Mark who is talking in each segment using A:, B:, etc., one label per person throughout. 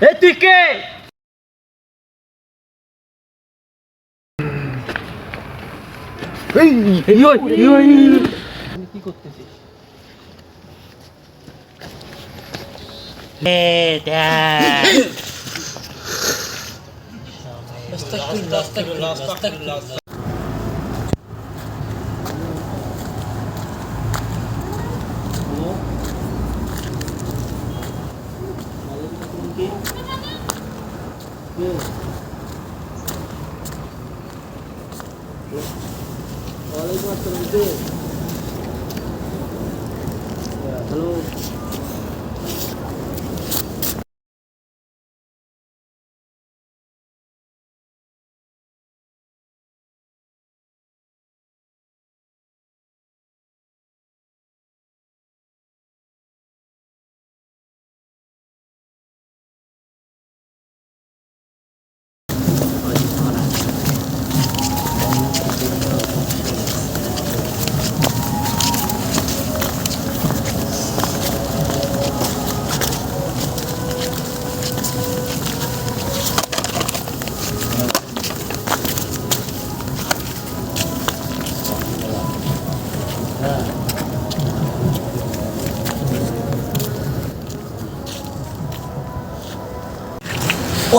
A: এই তুই কে? কি করতেছিস? হ্যালো।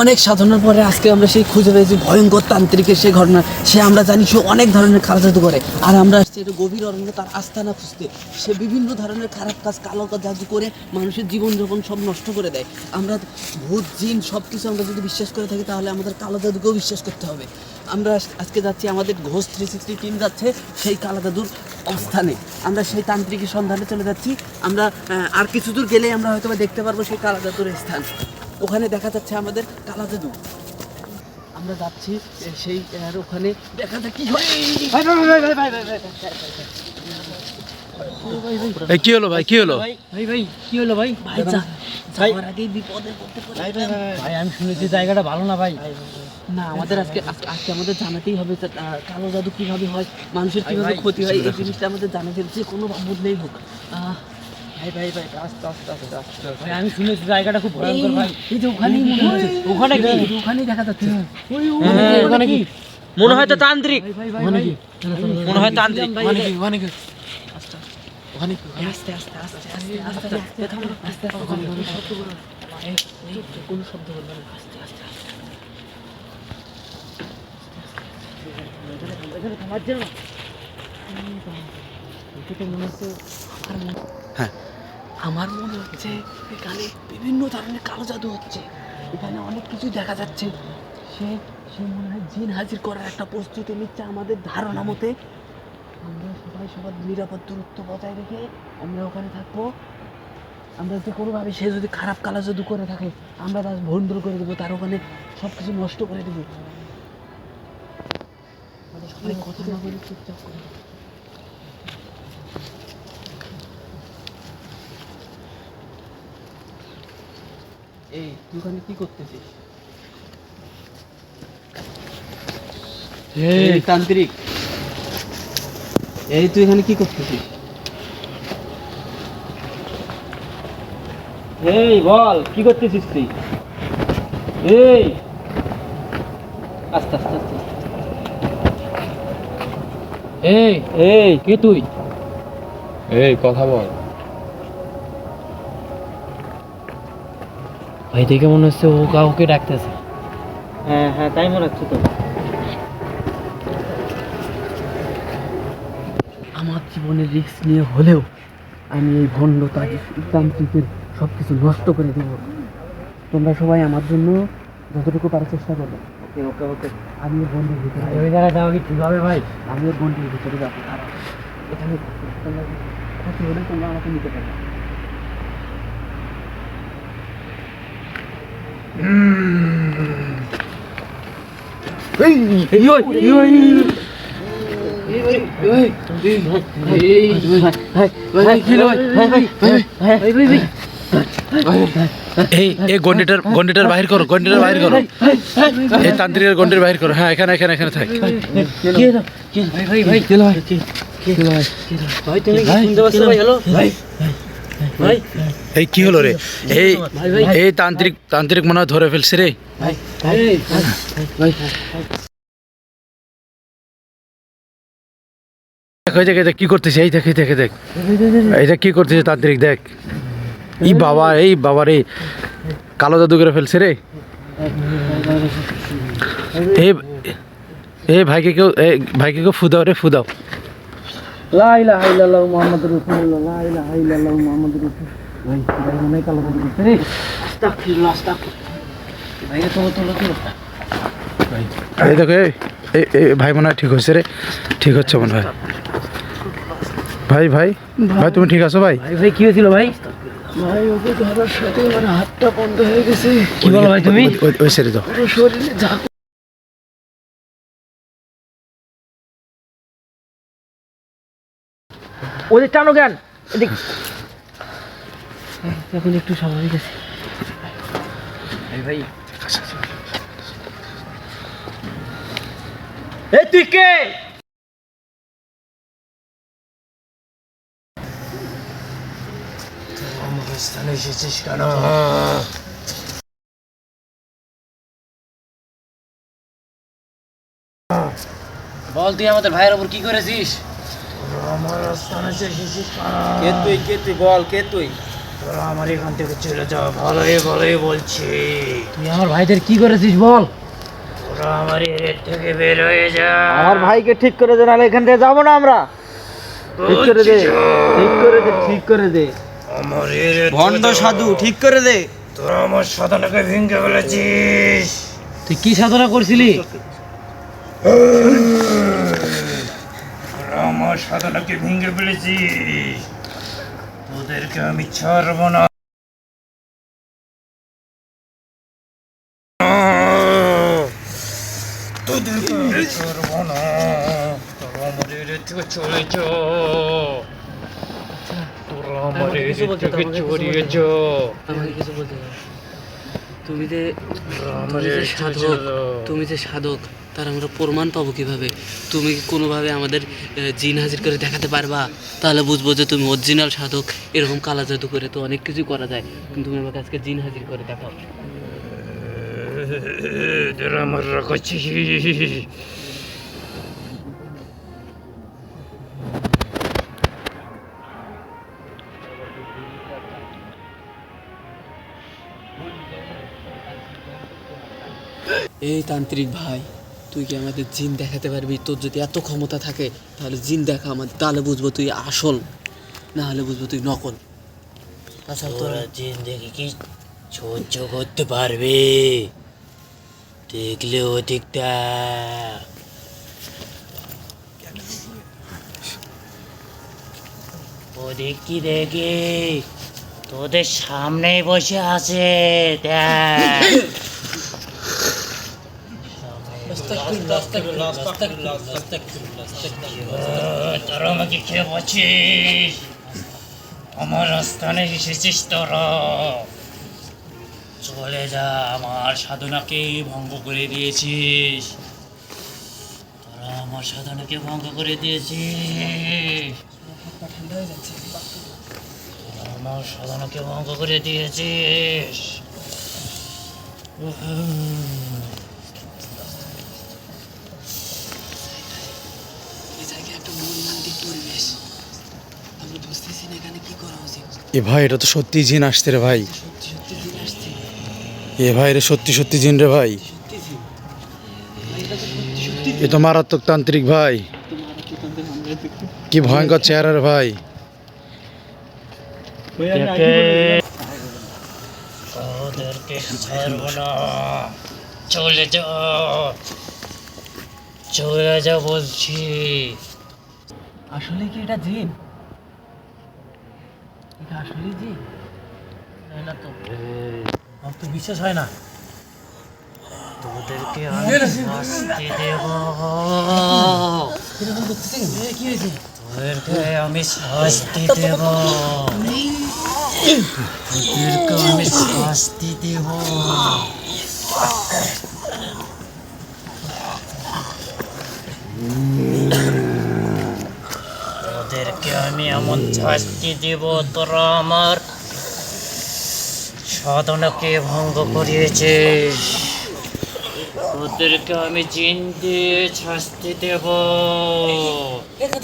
A: অনেক সাধনার পরে আজকে আমরা সেই খুঁজে পেয়েছি ভয়ঙ্কর তান্ত্রিকের সেই ঘটনা। সে আমরা জানি সে অনেক ধরনের খারাপ জাদু করে, আর আমরা আসছি একটু গভীর অরণ্যে তার আস্তানা খুঁজতে। সে বিভিন্ন ধরনের খারাপ কাজ, কালো জাদু করে মানুষের জীবনযাপন সব নষ্ট করে দেয়। আমরা ভূত জিন সব কিছু আমরা যদি বিশ্বাস করে থাকি, তাহলে আমাদের কালো জাদুকেও বিশ্বাস করতে হবে। আমরা আজকে যাচ্ছি, আমাদের ঘোষ 360 টিম যাচ্ছে সেই কালো জাদুর অবস্থানে। আমরা সেই তান্ত্রিকের সন্ধানে চলে যাচ্ছি। আমরা আর কিছু দূর গেলেই আমরা হয়তো দেখতে পারবো সেই কালো জাদুর স্থান। ওখানে দেখা যাচ্ছে আমাদের কালো জাদু। আমরা যাচ্ছি সেই ওখানে দেখা যাক কি হয়।
B: কি হলো ভাই? কি হলো
A: ভাই কি হলো ভাই? যাওয়ার আগেই বিপদে পড়তে ভাই। আমি শুনেছি জায়গাটা ভালো না ভাই। না, আমাদের আজকে আমাদের জানাতেই হবে কালো জাদু কিভাবে হয়, মানুষের কিভাবে ক্ষতি হয়, এই জিনিসটা আমাদের জানাতে হবে, যে কোনো বদলেই হোক। ভাই আস্তে ভাই, আমি শুনেছি জায়গাটা খুব ভয়ঙ্কর ভাই। এই যে ওখানেই মনে হচ্ছে, ওখানেই দেখা যাচ্ছে। ওখানে কি মনে হয়? তো তান্ত্রিক মনে হয়, তান্ত্রিক ওখানে কি? আস্তে কোনো শব্দ করবে না। আস্তে
B: হ্যাঁ,
A: আমার মনে হচ্ছে এখানে বিভিন্ন ধরনের কালো জাদু হচ্ছে। এখানে অনেক কিছু দেখা যাচ্ছে। সে মনে হয় জিন হাজির করার একটা প্রস্তুতি নিচ্ছে। আমাদের ধারণা মতে আমরা সবাই সবার নিরাপদ দূরত্ব বজায় রেখে আমরা ওখানে থাকবো। আমরা যে কোনোভাবে সে যদি খারাপ কালো জাদু করে থাকে, আমরা তার ভণ্ডুল করে দেবো, তার ওখানে সব কিছু নষ্ট করে দেবো। সবাই কথা না বলে চুপচাপ করে। এই তুই ওখানে কি করতেছিস? এই তান্ত্রিক, এই তুই এখানে কি করতেছিস? এই বল, কি করতেছিস তুই? এই আস্তে এই কে তুই?
B: এই কথা বল
A: ভাই। দেখে মনে হচ্ছে ও কাউকে ডাকতেছে। হ্যাঁ তাই মনে হচ্ছে তো। আমার জীবনের রিস্ক নিয়ে হলেও আমি এই ভণ্ড তান্ত্রিকের সব কিছু নষ্ট করে দেব। তোমরা সবাই আমার জন্য যতটুকু পারার চেষ্টা করবে। ওকে আমি ওর বন্ডির ভিতরে, ওই জায়গায় যাওয়া কি ঠিক হবে ভাই? আমি ওর বন্ডির ভিতরে যাবো। এখানে তোমরা ক্ষতি হলে তোমরা আমাকে নিতে পারবে।
B: এই গন্ডিটার বাহির করো, এই তান্ত্রিকের গন্ডির বাহির করো। হ্যাঁ, এখানে থাক।
A: ভাই তুমি শুনতে পাচ্ছ ভাই? হ্যালো ভাই, ভাই
B: এই কি হলো রে? এই এই তান্ত্রিক তান্ত্রিক মনে হয় ধরে ফেলছে রে।
A: ভাই ভাই
B: দেখ ওই দেখ এই দেখ কি করতেছে, এই দেখ এই দেখ এই দেখ এই দেখ কি করতেছে তান্ত্রিক, দেখ। এই বাবা রে, কালো জাদু করে ফেলছে রে। এই এই ভাইকে কেউ ফু দাও রে, ফু দাও।
A: লা ইলাহা ইল্লাল্লাহু মুহাম্মাদুর রাসূলুল্লাহ, লা ইলাহা ইল্লাল্লাহু মুহাম্মাদুর রাসূল। ভাই ভাই মনে কালো করে দিতে রে। আস্তাগফিরুল্লাহ আস্তাগফিরুল্লাহ। ভাই তোলো।
B: এই দেখো এই ভাই মনে হয় ঠিক হচ্ছে রে, ঠিক হচ্ছে মনে হয়। ভাই ভাই ভাই তুমি ঠিক আছো ভাই?
A: ভাই কি হয়েছিল ভাই? ভাই ওকে ধরার সাথে আমার হাতটা বন্ধ হয়ে গেছে। কি বলো ভাই তুমি?
B: ওই ছেড়ে দাও।
A: পুরো শরীরে যা ওদের টানো জ্ঞান এদিক। এখন একটু স্বাভাবিক আছে ভাই। এই তুই কে? আমার স্থানে এসেছিস কেন? বল তুই আমাদের ভাইয়ের ওপর কি করেছিস?
C: আমার স্থানে এসেছিস
A: কে তুই বল, কে তুই?
C: তোরা আমার এখান থেকে চলে যা, ভালোই বলছি।
A: তুই আমার ভাইদের কি করেছিস বল?
C: তোরা আমার এর থেকে বের হয়ে যা।
A: আমার ভাইকে ঠিক করে দে, নাহলে এখান থেকে যাবো না আমরা। ঠিক করে দে, ঠিক করে দে।
C: আমার এর
A: ভণ্ড সাধু ঠিক করে দে।
C: তোরা আমার সাধনাকে ভেঙে ফেলেছিস।
A: তুই কি সাধনা করছিলি?
C: তোরা আমার সাধনাকে ভেঙে ফেলেছিস, তোদেরকে আমি ছাড়বো না। তোদেরকে আমি ছাড়বো না। তোরা আমার এর থেকে চলে যা। তোরা আমার এর থেকে চড়িয়ে যা।
A: আমাকে কিছু বলতে হবে। তুমি যে
C: আমার এর থেকে
A: সাধক,
C: চলে যা।
A: তুমি যে সাধক তার আমরা প্রমাণ পাবো কিভাবে? তুমি কি কোনোভাবে আমাদের জিন হাজির করে দেখাতে পারবা? তাহলে বুঝবো যে তুমি অরিজিনাল সাধক। এরকম কালা জাদু করে তো অনেক কিছু করা যায়, কিন্তু তুমি আমাকে আজকে জিন হাজির করে দেখাও।
C: তোরা আমার রাখাচ্ছিস।
A: এই তান্ত্রিক ভাই, তুই কি আমাদের জিন দেখাতে পারবি? তোর যদি এত ক্ষমতা থাকে তাহলে জিন দেখা আমাদের, তাহলে বুঝবো তুই আসল, না হলে বুঝবো তুই নকল। আচ্ছা
C: তোরা জিন দেখে কি সহ্য করতে পারবে? দেখলে ওদিকটা ওদিক কি দেখে তোদের সামনেই বসে আছে, দেখ। তোরা আমাকে খেয়ে বলছিস, আমার স্থানে এসেছিস তোরা। চলে যা, আমার সাধনাকে ভঙ্গ করে দিয়েছিস। তোরা আমার সাধনাকে ভঙ্গ করে দিয়েছিস। তোরা আমার সাধনাকে ভঙ্গ করে দিয়েছিস।
A: এই জায়গায় একটা মর্মান্তিক পরিবেশ, আমরা বুঝতেছি না এখানে কি করা উচিত।
B: এ ভাই এটা তো সত্যি জিন আসছে রে ভাই।
A: সত্যি জিন আসছে,
B: এ ভাই রে সত্যি জিন রে ভাই।
A: সত্যি জিন ভাই, এটা তো সত্যি
B: এ তো মারাত্মক তান্ত্রিক ভাই,
A: তোমার কি তাদের আমরা দেখতে
B: কি ভয়ঙ্কর চেহারা রে ভাই।
C: ওদেরকে ছাড়বো না। চলে যা, চলে যা বলছি।
A: আসলে কি এটা জিন? এটা আসলে জিন? না তো, আমার তো বিশ্বাস হয় না।
C: তোদেরকে আমি শাস্তি দেব।
A: এরকম করতেছে কেন? কি হয়েছে?
C: তোদেরকে আমি শাস্তি দেব। তোদেরকে আমি শাস্তি দেব। তোদেরকে তোদেরকে আমি এমন শাস্তি দেব, তোরা আমার সাধনাকে ভঙ্গ করিয়েছিস। তোদেরকে আমি জিন দিয়ে শাস্তি দেব।
A: এত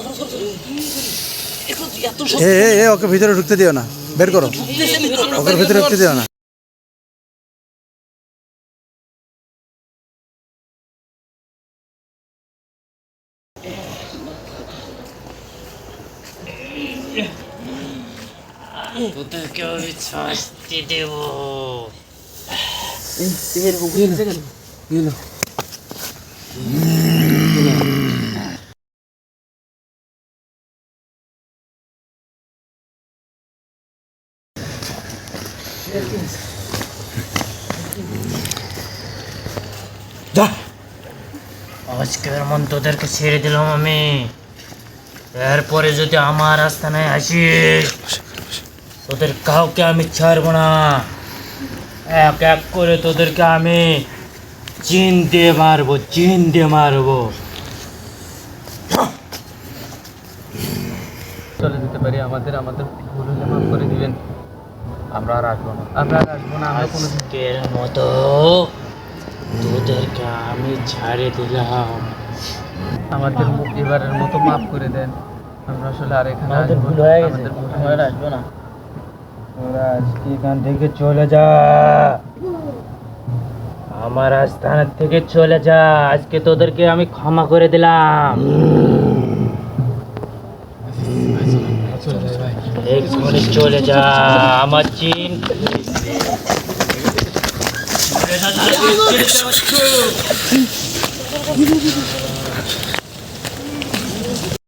D: ওকে ভিতরে ঢুকতে দিও না, বের করো, ওকে ভিতরে ঢুকতে দিও না।
C: তোদেরকে আমি শাস্তি দেব।
D: যা,
C: আজকের মন তোদেরকে ছেড়ে দিলাম আমি। এরপরে যদি আমার আস্তানায় আসিস, তোদের কাউকে আমি ছাড়বো না। এক এক করে তোদেরকে আমি চিন দিয়ে মারবো, চিন দিয়ে মারবো।
A: চলে যেতে পারি, আমাদের ভুল হলে মাফ করে দিবেন। আমরা আর আসবো না, আমরা কোনো
C: আজকের মতো তোদেরকে আমি ছাড়ে দিলাম।
A: আমাদের এবারের মতো মাফ করে দেন। আমরা আসলে আর এখানে
C: আমাদের
A: আসবো
C: ভুল
A: না।
C: হয়ে গেছে,
A: আমাদের ভুল
C: আমরা
A: হয়ে
C: আর
A: গেছে।
C: আসবো না। তোরা আজকে এখান থেকে চলে যা, আমার আস্থান থেকে চলে যা। আজকে তোদেরকে আমি ক্ষমা করে দিলাম। এক্ষুনি চলে যা, আমার চিন চলে যা,